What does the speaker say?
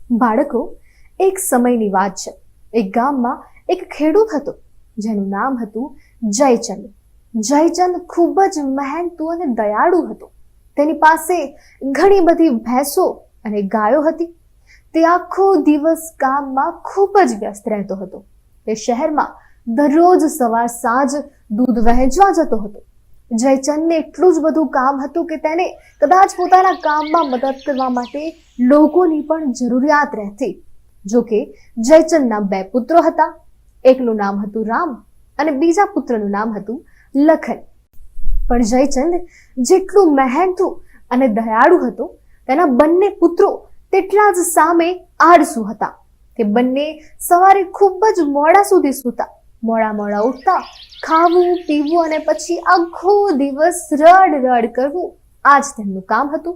બાળકો, એક સમયની વાત છે. એક ગામમાં એક ખેડૂત હતો જેનું નામ હતું જયચંદ. જયચંદ ખૂબ જ મહેનતુ અને દયાળુ હતો. તેની પાસે ઘણી બધી ભેંસો અને ગાયો હતી. તે આખો દિવસ કામમાં ખૂબ જ વ્યસ્ત રહેતો હતો. તે શહેરમાં દરરોજ સવાર સાંજ દૂધ વહેંચવા જતો હતો. જયચંદને એટલું જ બધું કામ હતું કે તેને કદાચ પોતાના કામમાં મદદ કરવા માટે લોકોની પણ જરૂરિયાત રહેતી. જોકે જયચંદના 2 પુત્રો હતા. એકનું નામ હતું રામ અને બીજા પુત્રનું નામ હતું લખન. પણ જયચંદ જેટલું મહેનતુ અને દયાળુ હતો, તેના બંને પુત્રો તેટલા જ સામે આળસુ હતા. તે બંને સવારે ખૂબ જ મોડા સુધી સૂતા, મોડા ઉઠતા, ખાવું પીવું અને પછી આખો દિવસ રડ રડ કરવું, આ જ તેમનું કામ હતું.